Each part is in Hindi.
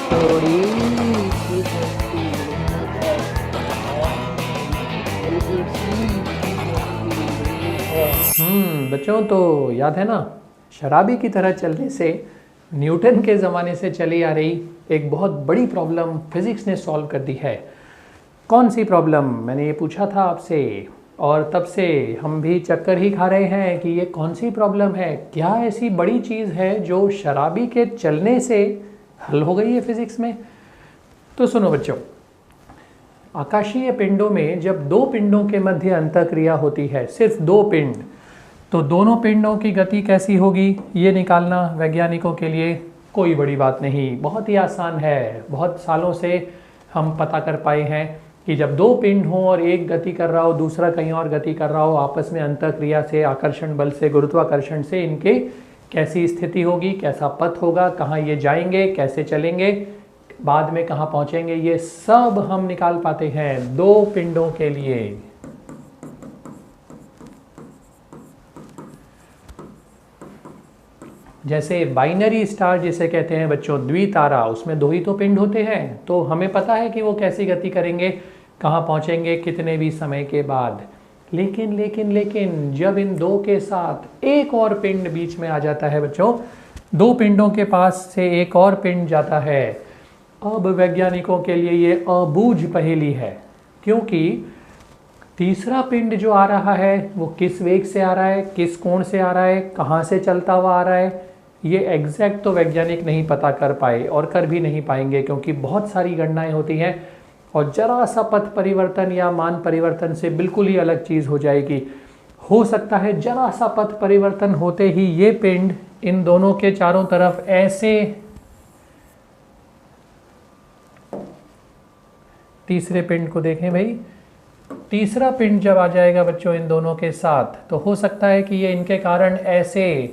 थोड़ी सी हंसी बच्चों, तो याद है ना, शराबी की तरह चलने से न्यूटन के ज़माने से चली आ रही एक बहुत बड़ी प्रॉब्लम फिज़िक्स ने सॉल्व कर दी है। कौन सी प्रॉब्लम, मैंने ये पूछा था आपसे, और तब से हम भी चक्कर ही खा रहे हैं कि ये कौन सी प्रॉब्लम है, क्या ऐसी बड़ी चीज़ है जो शराबी के चलने से हल हो गई है फिज़िक्स में। तो सुनो बच्चों, आकाशीय पिंडों में जब दो पिंडों के मध्य अंतःक्रिया होती है, सिर्फ दो पिंड, तो दोनों पिंडों की गति कैसी होगी ये निकालना वैज्ञानिकों के लिए कोई बड़ी बात नहीं, बहुत ही आसान है। बहुत सालों से हम पता कर पाए हैं कि जब दो पिंड हों और एक गति कर रहा हो, दूसरा कहीं और गति कर रहा हो, आपस में अंतःक्रिया से, आकर्षण बल से, गुरुत्वाकर्षण से इनके कैसी स्थिति होगी, कैसा पथ होगा, कहाँ ये जाएंगे, कैसे चलेंगे, बाद में कहाँ पहुँचेंगे, ये सब हम निकाल पाते हैं दो पिंडों के लिए। जैसे बाइनरी स्टार जिसे कहते हैं बच्चों, द्वितारा, उसमें दो ही तो पिंड होते हैं, तो हमें पता है कि वो कैसी गति करेंगे, कहाँ पहुँचेंगे, कितने भी समय के बाद। लेकिन लेकिन लेकिन जब इन दो के साथ एक और पिंड बीच में आ जाता है बच्चों, दो पिंडों के पास से एक और पिंड जाता है, अब वैज्ञानिकों के लिए ये अबूझ पहेली है। क्योंकि तीसरा पिंड जो आ रहा है वो किस वेग से आ रहा है, किस कोण से आ रहा है, कहाँ से चलता हुआ आ रहा है, ये एग्जैक्ट तो वैज्ञानिक नहीं पता कर पाए और कर भी नहीं पाएंगे, क्योंकि बहुत सारी गणनाएं होती हैं और जरा सा पथ परिवर्तन या मान परिवर्तन से बिल्कुल ही अलग चीज़ हो जाएगी। हो सकता है जरा सा पथ परिवर्तन होते ही ये पिंड इन दोनों के चारों तरफ ऐसे, तीसरे पिंड को देखें भाई, तीसरा पिंड जब आ जाएगा बच्चों इन दोनों के साथ, तो हो सकता है कि ये इनके कारण ऐसे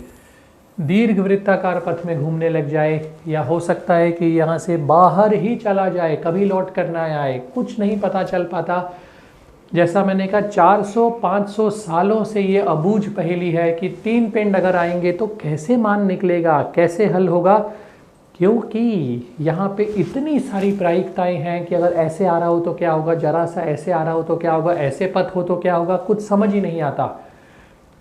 दीर्घ वृत्ताकार पथ में घूमने लग जाए, या हो सकता है कि यहाँ से बाहर ही चला जाए, कभी लौट कर ना आए, कुछ नहीं पता चल पाता। जैसा मैंने कहा 400-500 सालों से ये अबूझ पहेली है कि तीन पिंड अगर आएंगे तो कैसे मान निकलेगा, कैसे हल होगा, क्योंकि यहाँ पे इतनी सारी प्रायिकताएं हैं कि अगर ऐसे आ रहा हो तो क्या होगा, जरा सा ऐसे आ रहा हो तो क्या होगा, ऐसे पथ हो तो क्या होगा, कुछ समझ ही नहीं आता।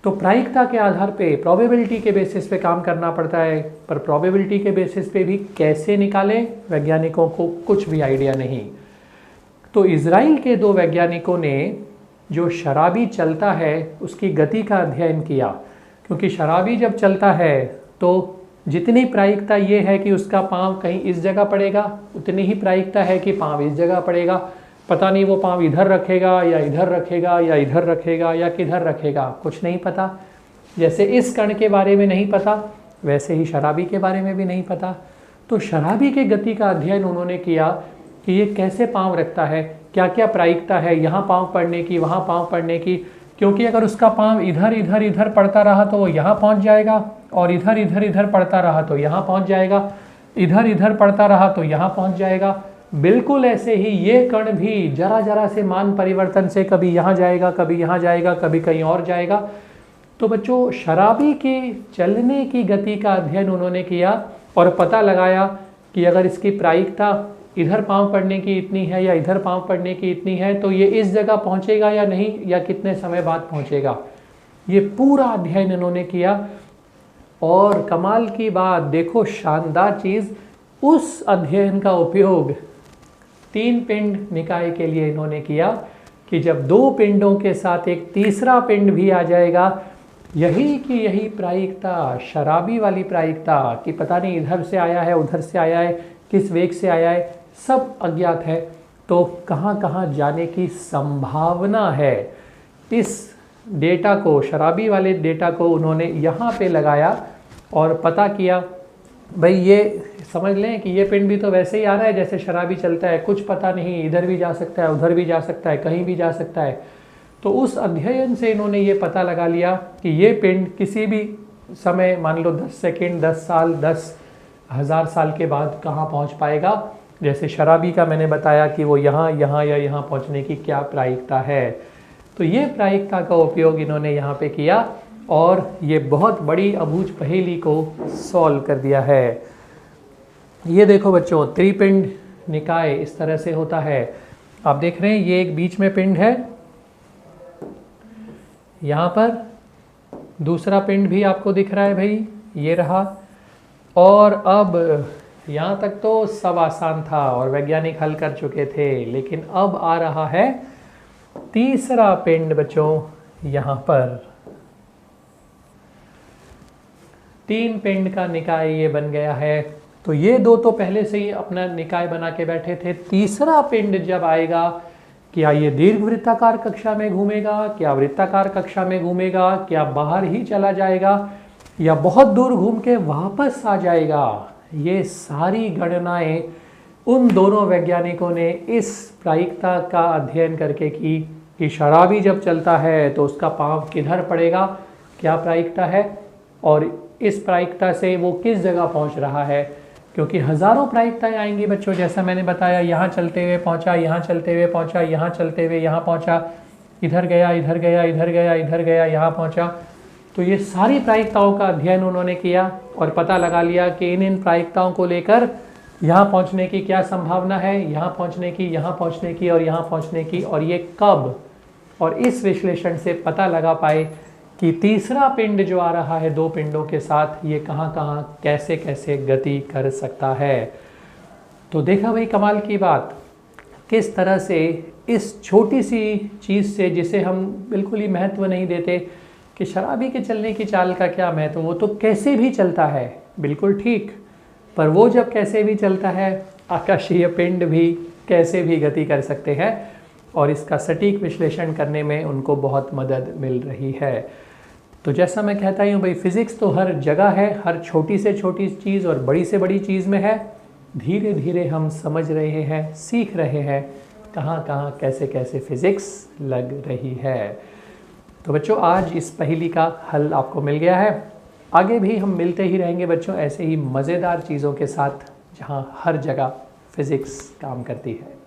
तो प्रायिकता के आधार पे, प्रोबेबिलिटी के बेसिस पे काम करना पड़ता है, पर प्रोबेबिलिटी के बेसिस पे भी कैसे निकालें, वैज्ञानिकों को कुछ भी आइडिया नहीं। तो इजराइल के दो वैज्ञानिकों ने जो शराबी चलता है उसकी गति का अध्ययन किया, क्योंकि शराबी जब चलता है तो जितनी प्रायिकता ये है कि उसका पाँव कहीं इस जगह पड़ेगा, उतनी ही प्रायिकता है कि पाँव इस जगह पड़ेगा। पता नहीं वो पाँव इधर रखेगा या इधर रखेगा या इधर रखेगा या किधर रखेगा, कुछ नहीं पता। जैसे इस कण के बारे में नहीं पता, वैसे ही शराबी के बारे में भी नहीं पता। तो शराबी के गति का अध्ययन उन्होंने किया कि ये कैसे पाँव रखता है, क्या क्या प्रायिकता है यहाँ पाँव पड़ने की, वहाँ पाँव पड़ने की, क्योंकि अगर उसका पाँव इधर इधर इधर पड़ता रहा तो वो यहाँ पहुँच जाएगा, और इधर इधर इधर पड़ता रहा तो यहाँ पहुँच जाएगा, इधर इधर पड़ता रहा तो यहाँ पहुँच जाएगा। बिल्कुल ऐसे ही ये कण भी जरा जरा से मान परिवर्तन से कभी यहाँ जाएगा, कभी यहाँ जाएगा, कभी कहीं और जाएगा। तो बच्चों, शराबी के चलने की गति का अध्ययन उन्होंने किया और पता लगाया कि अगर इसकी प्रायिकता इधर पाँव पड़ने की इतनी है या इधर पाँव पड़ने की इतनी है तो ये इस जगह पहुँचेगा या नहीं, या कितने समय बाद पहुँचेगा। ये पूरा अध्ययन इन्होंने किया। और कमाल की बात देखो, शानदार चीज़, उस अध्ययन का उपयोग तीन पिंड निकाय के लिए इन्होंने किया कि जब दो पिंडों के साथ एक तीसरा पिंड भी आ जाएगा, यही की यही प्रायिकता, शराबी वाली प्रायिकता कि पता नहीं इधर से आया है, उधर से आया है, किस वेग से आया है, सब अज्ञात है, तो कहाँ कहाँ जाने की संभावना है। इस डेटा को, शराबी वाले डेटा को उन्होंने यहाँ पे लगाया और पता किया, भाई ये समझ लें कि ये पिंड भी तो वैसे ही आ रहा है जैसे शराबी चलता है, कुछ पता नहीं, इधर भी जा सकता है, उधर भी जा सकता है, कहीं भी जा सकता है। तो उस अध्ययन से इन्होंने ये पता लगा लिया कि ये पिंड किसी भी समय, मान लो 10 सेकेंड, 10 साल, 10,000 साल के बाद कहाँ पहुँच पाएगा। जैसे शराबी का मैंने बताया कि वो यहाँ यहाँ या यहाँ पहुँचने की क्या प्रायिकता है, तो ये प्रायिकता का उपयोग इन्होंने यहाँ पे किया और ये बहुत बड़ी अबूझ पहेली को सॉल्व कर दिया है। ये देखो बच्चों, त्रिपिंड निकाय इस तरह से होता है। आप देख रहे हैं ये एक बीच में पिंड है, यहाँ पर दूसरा पिंड भी आपको दिख रहा है भाई, ये रहा। और अब यहाँ तक तो सब आसान था और वैज्ञानिक हल कर चुके थे, लेकिन अब आ रहा है तीसरा पिंड बच्चों। यहाँ पर 3 पिंड का निकाय ये बन गया है। तो ये 2 तो पहले से ही अपना निकाय बना के बैठे थे। तीसरा पिंड जब आएगा, क्या ये दीर्घवृत्ताकार कक्षा में घूमेगा, क्या वृत्ताकार कक्षा में घूमेगा, क्या बाहर ही चला जाएगा, या बहुत दूर घूम के वापस आ जाएगा, ये सारी गणनाएं उन दोनों वैज्ञानिकों ने इस प्रायिकता का अध्ययन करके की कि शराबी जब चलता है तो उसका पांव किधर पड़ेगा, क्या प्रायिकता है, और इस प्रायिकता से वो किस जगह पहुंच रहा है। क्योंकि हज़ारों प्रायिकताएं आएंगी बच्चों, जैसा मैंने बताया, यहाँ चलते हुए पहुँचा, यहाँ चलते हुए पहुँचा, यहाँ चलते हुए यहाँ पहुँचा, इधर गया, इधर गया, इधर गया, इधर गया, यहाँ पहुँचा। तो ये सारी प्रायिकताओं का अध्ययन उन्होंने किया और पता लगा लिया कि इन प्रायिकताओं को लेकर यहाँ पहुँचने की क्या संभावना है, यहाँ पहुँचने की, यहाँ पहुँचने की और यहाँ पहुँचने की, और ये कब। और इस विश्लेषण से पता लगा पाए कि तीसरा पिंड जो आ रहा है 2 पिंडों के साथ, ये कहाँ कहाँ कैसे कैसे गति कर सकता है। तो देखा भाई कमाल की बात, किस तरह से इस छोटी सी चीज़ से, जिसे हम बिल्कुल ही महत्व नहीं देते कि शराबी के चलने की चाल का क्या महत्व, वो तो कैसे भी चलता है, बिल्कुल ठीक, पर वो जब कैसे भी चलता है, आकाशीय पिंड भी कैसे भी गति कर सकते हैं, और इसका सटीक विश्लेषण करने में उनको बहुत मदद मिल रही है। तो जैसा मैं कहता हूँ भाई, फिज़िक्स तो हर जगह है, हर छोटी से छोटी चीज़ और बड़ी से बड़ी चीज़ में है। धीरे धीरे हम समझ रहे हैं, सीख रहे हैं कहाँ कहाँ कैसे कैसे फिज़िक्स लग रही है। तो बच्चों, आज इस पहेली का हल आपको मिल गया है। आगे भी हम मिलते ही रहेंगे बच्चों, ऐसे ही मज़ेदार चीज़ों के साथ, जहाँ हर जगह फिज़िक्स काम करती है।